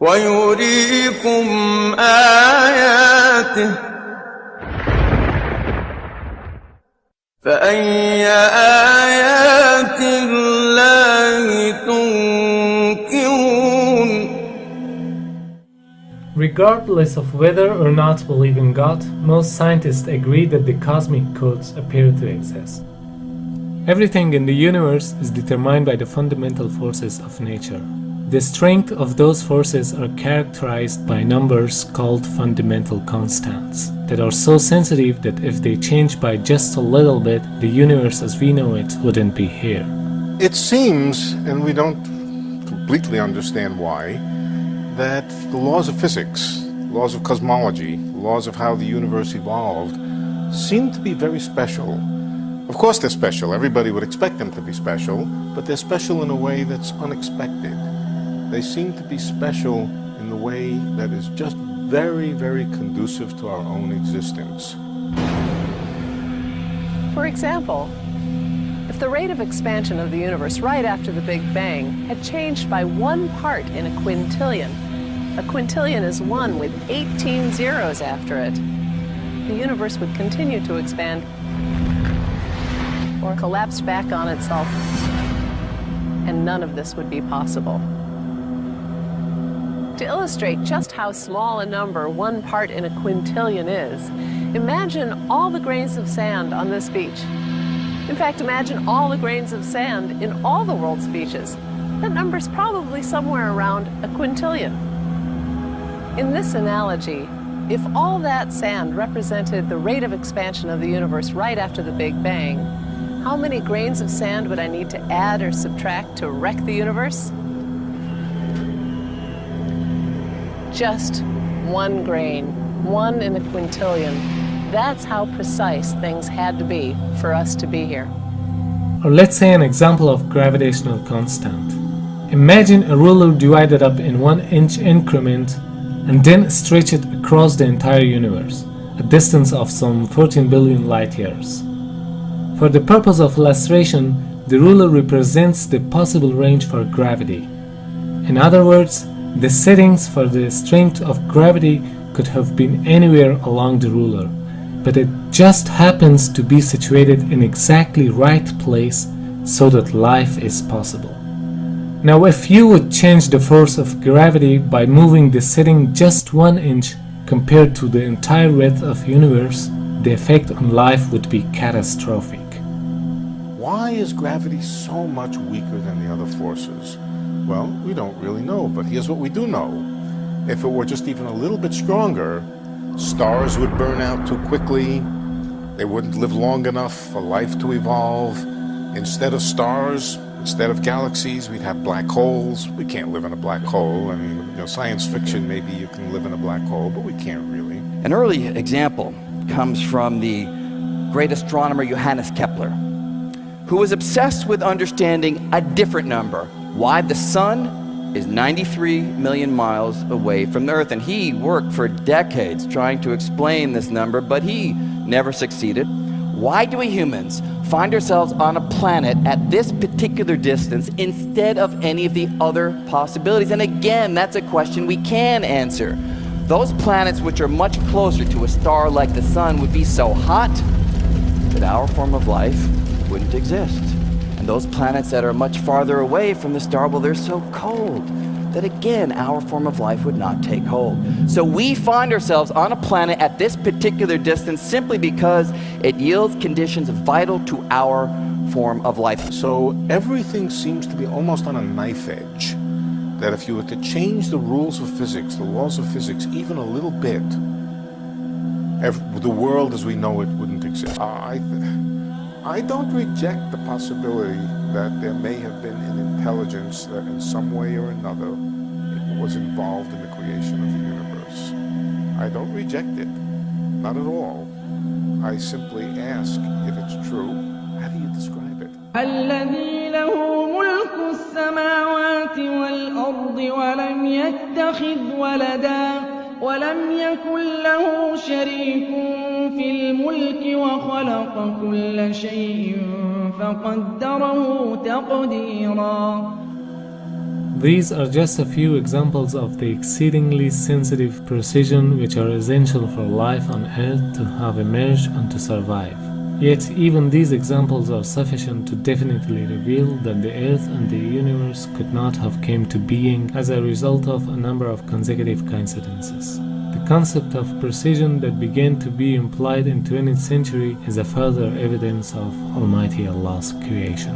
ويريكم آياته فأي آيات الله تنكرون. Regardless of whether or not believe in God, most scientists agree that the cosmic codes appear to exist. Everything in the universe is determined by the fundamental forces of nature. The strength of those forces are characterized by numbers called fundamental constants that are so sensitive that if they change by just a little bit, the universe as we know it wouldn't be here. It seems, and we don't completely understand why, that the laws of physics, laws of cosmology, laws of how the universe evolved seem to be very special. Of course they're special, everybody would expect them to be special, but they're special in a way that's unexpected. They seem to be special in the way that is just very, very conducive to our own existence. For example, if the rate of expansion of the universe right after the Big Bang had changed by 1 part in a quintillion is 1 with 18 zeros after it, the universe would continue to expand or collapse back on itself, and none of this would be possible. To illustrate just how small a number 1 part in a quintillion is, imagine all the grains of sand on this beach. In fact, imagine all the grains of sand in all the world's beaches. That number's probably somewhere around a quintillion. In this analogy, if all that sand represented the rate of expansion of the universe right after the Big Bang, how many grains of sand would I need to add or subtract to wreck the universe? Just 1 grain, 1 in a quintillion. That's how precise things had to be for us to be here. Or let's say an example of gravitational constant. Imagine a ruler divided up in 1-inch increment and then stretch it across the entire universe, a distance of some 14 billion light years. For the purpose of illustration, the ruler represents the possible range for gravity. In other words, the settings for the strength of gravity could have been anywhere along the ruler, but it just happens to be situated in exactly right place so that life is possible. Now, if you would change the force of gravity by moving the setting just 1 inch compared to the entire width of the universe, the effect on life would be catastrophic. Why is gravity so much weaker than the other forces? Well, we don't really know, but here's what we do know. If it were just even a little bit stronger, stars would burn out too quickly, they wouldn't live long enough for life to evolve. Instead of stars, instead of galaxies, we'd have black holes. We can't live in a black hole. I mean, science fiction, maybe you can live in a black hole, but we can't really. An early example comes from the great astronomer Johannes Kepler, who was obsessed with understanding a different number, why the sun is 93 million miles away from the Earth. And he worked for decades trying to explain this number, but he never succeeded. Why do we humans find ourselves on a planet at this particular distance instead of any of the other possibilities? And again, that's a question we can answer. Those planets which are much closer to a star like the sun would be so hot that our form of life wouldn't exist. And those planets that are much farther away from the star, well, they're so cold that again, our form of life would not take hold. So we find ourselves on a planet at this particular distance simply because it yields conditions vital to our form of life. So everything seems to be almost on a knife edge, that if you were to change the rules of physics, the laws of physics, even a little bit, the world as we know it wouldn't exist. I don't reject the possibility that there may have been an intelligence that in some way or another was involved in the creation of the universe. I don't reject it, not at all. I simply ask if it's true, how do you describe it? الذي له ملك السماوات والأرض ولم يتخذ ولدا ولم يكن له شريك في الملك وخلق كل شيء فقدره تقديرا. These are just a few examples of the exceedingly sensitive precision which are essential for life on Earth to have emerged and to survive. Yet even these examples are sufficient to definitely reveal that the Earth and the universe could not have come to being as a result of a number of consecutive coincidences. The concept of precision that began to be implied in 20th century is a further evidence of Almighty Allah's creation.